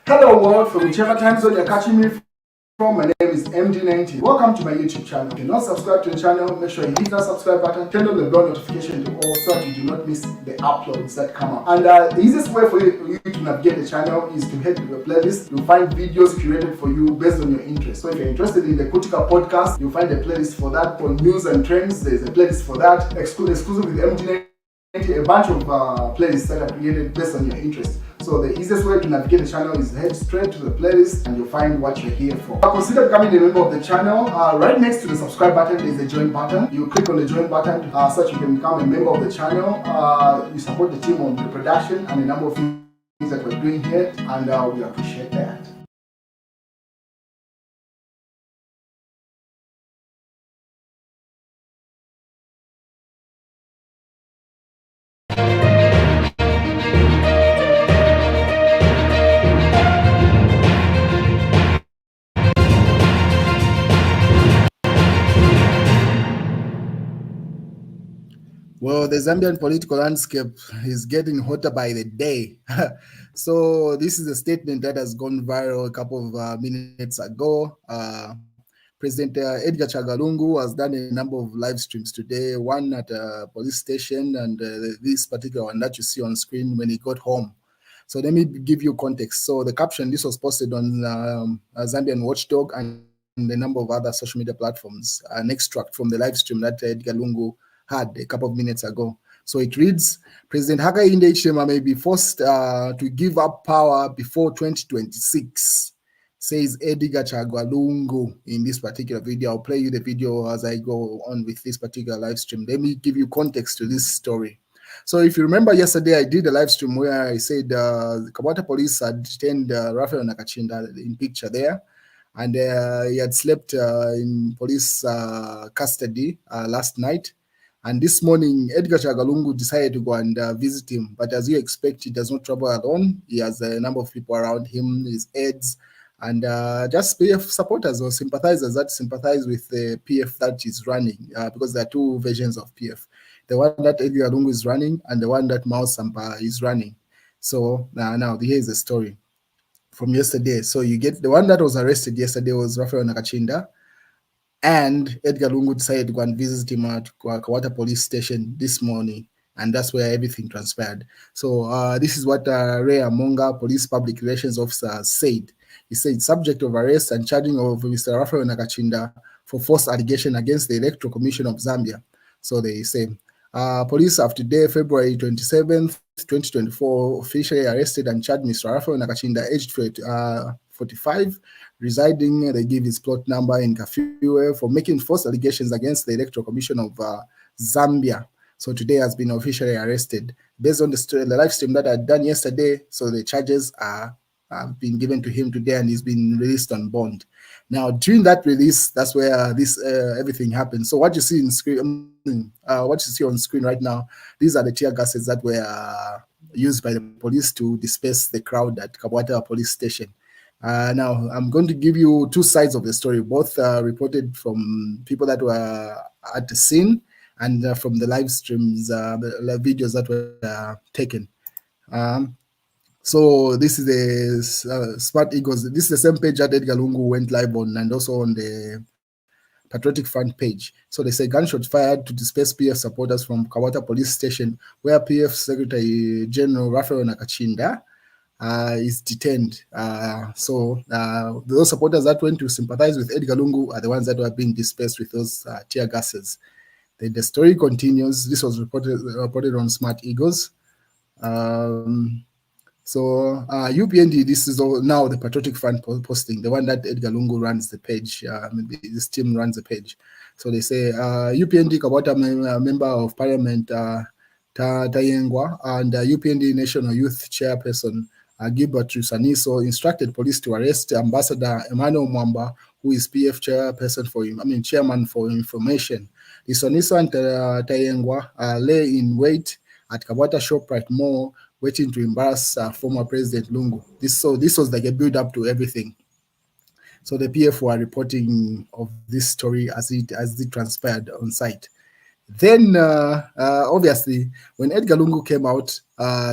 Hello world, from whichever time zone you're catching me from, my name is MD90. Welcome to my YouTube channel. If you're not subscribed to the channel, make sure you hit that subscribe button, turn on the bell notification to all so that you do not miss the uploads that come up. And the easiest way for you to navigate the channel is to head to the playlist. You'll find videos curated for you based on your interest. So if you're interested in the Kutika podcast, you'll find a playlist for that. For news and trends, there's a playlist for that. Exclusive with MD90. A bunch of playlists that are created based on your interest. So the easiest way to navigate the channel is head straight to the playlist and you'll find what you're here for. Consider becoming a member of the channel. Right next to the subscribe button is the join button. You click on the join button so that you can become a member of the channel. You support the team on the production and a number of things that we're doing here, and we appreciate that. Well, the Zambian political landscape is getting hotter by the day. So this is a statement that has gone viral a couple of minutes ago. President Edgar Lungu has done a number of live streams today, one at a police station and this particular one that you see on screen when he got home. So let me give you context. So the caption, this was posted on Zambian Watchdog and a number of other social media platforms, an extract from the live stream that Edgar Lungu had a couple of minutes ago. So it reads, President Hakainde Hichilema may be forced to give up power before 2026, says Edgar Chagwa Lungu in this particular video. I'll play you the video as I go on with this particular live stream. Let me give you context to this story. So if you remember yesterday, I did a live stream where I said the Kabata police had detained Raphael Nakachinda in picture there. And he had slept in police custody last night. And this morning, Edgar Chagalungu decided to go and visit him. But as you expect, he does not travel alone. He has a number of people around him, his aides, and just PF supporters or sympathizers that sympathize with the PF that is running, because there are two versions of PF. The one that Edgar Lungu is running and the one that Mao Sampa is running. So now here's the story from yesterday. So you get the one that was arrested yesterday was Raphael Nakachinda. And Edgar Lungu decided to go and visit him at Kawata police station this morning. And that's where everything transpired. So this is what Ray Amonga, police public relations officer, said. He said, subject of arrest and charging of Mr. Raphael Nakachinda for false allegation against the Electoral Commission of Zambia. So they say, police have today, February 27th, 2024, officially arrested and charged Mr. Raphael Nakachinda, aged 45, residing, they give his plot number in Kafue, for making false allegations against the Electoral Commission of Zambia. So today has been officially arrested. Based on the live stream that I had done yesterday, so the charges have been given to him today and he's been released on bond. Now, during that release, that's where this everything happened. So what you see in screen, what you see on screen right now, these are the tear gases that were used by the police to disperse the crowd at Kabwata police station. Now, I'm going to give you two sides of the story, both reported from people that were at the scene and from the live streams, the videos that were taken. So this is the Smart Eagles. This is the same page that Edgar Lungu went live on, and also on the Patriotic Front page. So they say gunshots fired to disperse PF supporters from Kawata police station, where PF Secretary General Raphael Nakachinda is detained. So those supporters that went to sympathize with Edgar Lungu are the ones that were being dispersed with those tear gases. Then the story continues. This was reported on Smart Eagles. So UPND, this is now the Patriotic Front posting, the one that Edgar Lungu runs the page. This team runs the page. So they say UPND Kabata member of Parliament Tayengwa and UPND National Youth Chairperson Gilbert Rusaniso instructed police to arrest Ambassador Emmanuel Mwamba, who is PF chairman for information. Rusaniso and Tayengwa lay in wait at Kabata Shoprite Mall, waiting to embarrass former President Lungu. This was like a build-up to everything. So the PF were reporting of this story as it transpired on site. Then, obviously, when Edgar Lungu came out,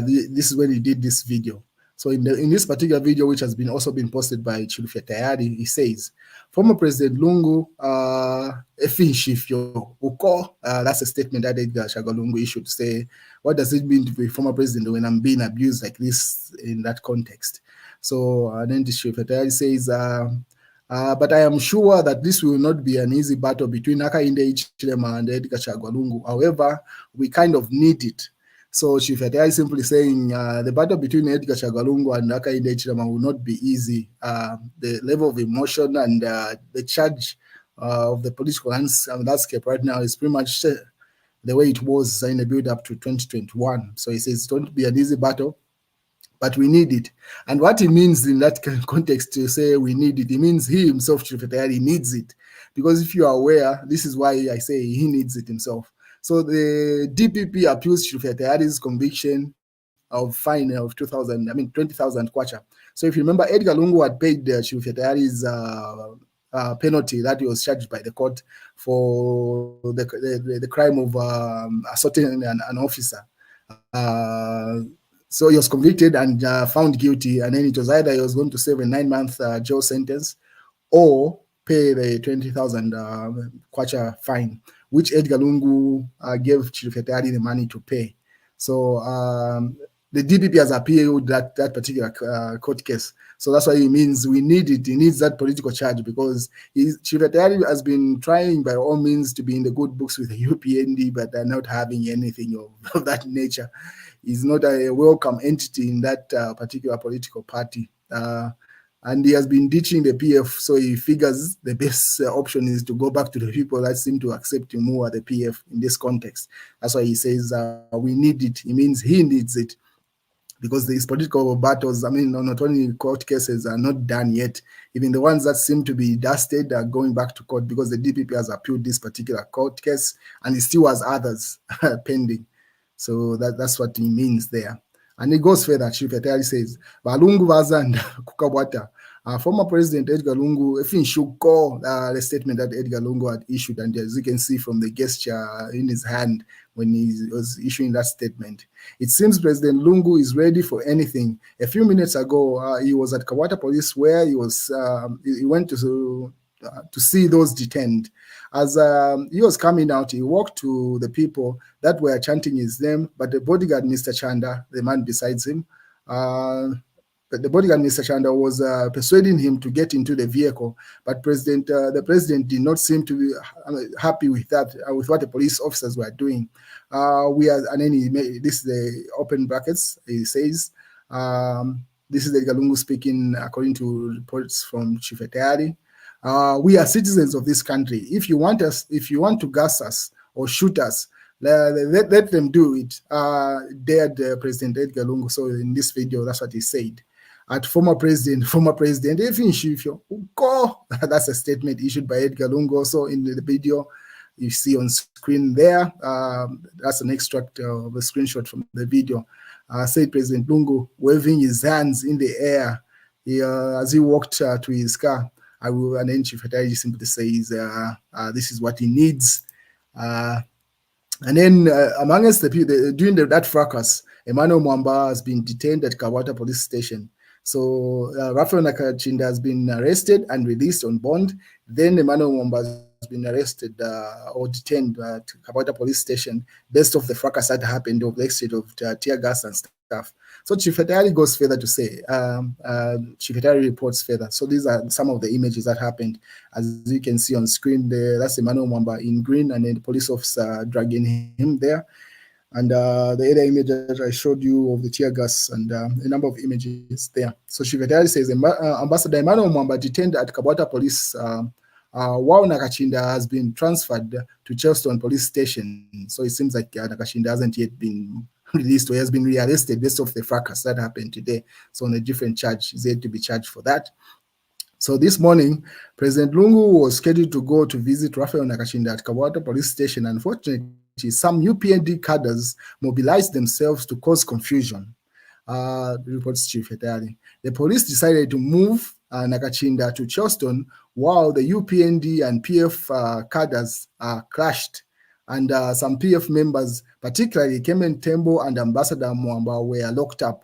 this is when he did this video. So in this particular video, which has been also been posted by Chilufya Tayari, he says, former President Lungu, that's a statement that Edgar Lungu issued to say, what does it mean to be former president when I'm being abused like this in that context? So then the Chilufya Tayari says, but I am sure that this will not be an easy battle between Hakainde, Hichilema, and Edgar Lungu. However, we kind of need it. So Chief Yatai simply saying the battle between Edgar Lungu and Hakainde Hichilema will not be easy. The level of emotion and the charge of the political landscape right now is pretty much the way it was in the build-up to 2021. So he says it won't be an easy battle, but we need it. And what he means in that context to say we need it, he means he himself, Chief Yatai, needs it. Because if you are aware, this is why I say he needs it himself. So the DPP appeals Chilufya Tayari's conviction of fine of 20,000 kwacha. So if you remember, Edgar Lungu had paid Chilufya Tayari's penalty that he was charged by the court for the crime of assaulting an officer. So he was convicted and found guilty, and then it was either he was going to serve a 9-month jail sentence or pay the 20,000 kwacha fine, which Edgar Lungu gave Chilufya Tayari the money to pay. So the DPP has appealed that particular court case. So that's why he means we need it. He needs that political charge because Chilufya Tayari has been trying by all means to be in the good books with the UPND, but they're not having anything of that nature. He's not a welcome entity in that particular political party. And he has been ditching the PF, so he figures the best option is to go back to the people that seem to accept him more, the PF, in this context. That's why he says we need it. He means he needs it because these political battles, not only court cases, are not done yet. Even the ones that seem to be dusted are going back to court because the DPP has appealed this particular court case and he still has others pending. So that's what he means there. And it goes further. Chief Etari says, Balungu Vazanda Kukawata, former President Edgar Lungu, the statement that Edgar Lungu had issued, and as you can see from the gesture in his hand when he was issuing that statement, it seems President Lungu is ready for anything. A few minutes ago, he was at Kawata Police where he went to see those detained. As he was coming out, he walked to the people that were chanting his name, but the bodyguard, Mr. Chanda, the man besides him, the bodyguard, Mr. Chanda, was persuading him to get into the vehicle, but the president did not seem to be happy with that, with what the police officers were doing. And then this is the open brackets, he says, this is the Galungu speaking according to reports from Chief Etari. We are citizens of this country. If you want to gas us or shoot us, let them do it. Dared President Edgar Lungu. So in this video, that's what he said. At former president, that's a statement issued by Edgar Lungu. Also in the video, you see on screen there. That's an extract of a screenshot from the video. Said President Lungu waving his hands in the air as he walked to his car. And then Chief Etari simply says this is what he needs. And then amongst the people, during that fracas, Emmanuel Mwamba has been detained at Kawata Police Station. So Raphael Nakachinda has been arrested and released on bond. Then Emmanuel Mwamba has been arrested or detained at Kawata Police Station based off the fracas that happened of the exchange of tear gas and stuff. So Chief Etari goes further to say, Chief Etari reports further. So these are some of the images that happened. As you can see on screen, that's Emmanuel Mwamba in green, and then the police officer dragging him there. And the other image that I showed you of the tear gas and a number of images there. So Chief Etari says, Ambassador Emmanuel Mwamba detained at Kabata Police while Nakachinda has been transferred to Charleston Police Station. So it seems like Nakachinda hasn't yet been released or has been rearrested based off the fracas that happened today. So on a different charge, he's yet to be charged for that. So this morning, President Lungu was scheduled to go to visit Raphael Nakachinda at Kawata Police Station. Unfortunately, some UPND cadres mobilized themselves to cause confusion, reports Chief Etari. The police decided to move Nakachinda to Charleston while the UPND and PF cadres clashed. And some PF members, particularly Kemen Tembo and Ambassador Mwamba, were locked up.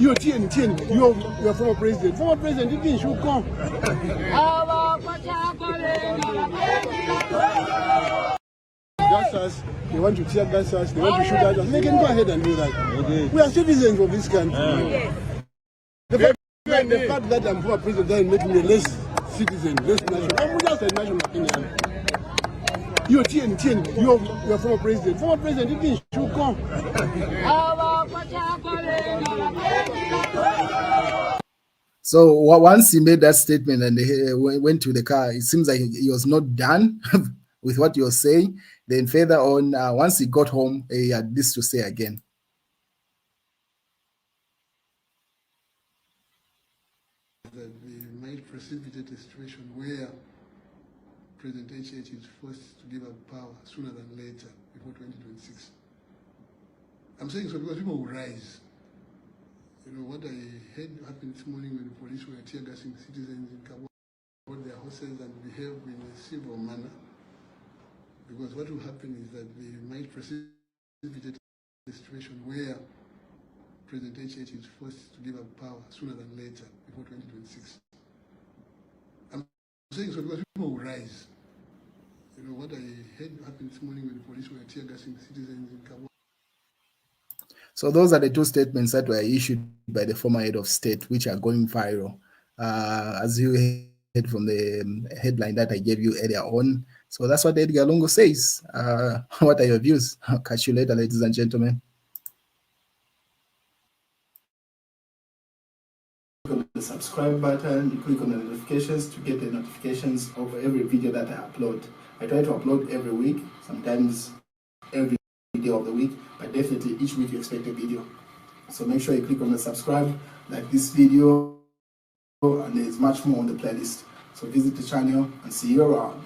You're former president. Former president, you think should come. Gas us, they want to tear gas us, they want to shoot at us. They can go ahead and do that. Okay. We are citizens of this country. The fact that I'm former president doesn't make me a less citizen, less national. I'm just a national opinion. You're TN, you're former president. Former president, you should come. So once he made that statement and he went to the car, it seems like he was not done with what he was saying. Then further on, once he got home, he had this to say again. That we might precipitate a situation where President HH is forced to give up power sooner than later, before 2026. I'm saying so because people will rise. You know, what I heard happened this morning when the police were tear gassing citizens in Chagwa, hold their horses and behave in a civil manner. Because what will happen is that we might precipitate a situation where President HH is forced to give up power sooner than later, before 2026. I'm saying so because people will rise. You know, what I heard happened this morning when the police were tear gassing citizens in Chagwa. So those are the two statements that were issued by the former head of state, which are going viral. As you heard from the headline that I gave you earlier on. So that's what Edgar Lungu says. What are your views? I'll catch you later, ladies and gentlemen. Click on the subscribe button, you click on the notifications to get the notifications of every video that I upload. I try to upload every week, sometimes every day of the week, but definitely each week you expect a video. So make sure you click on the subscribe, like this video, and there's much more on the playlist. So visit the channel and see you around.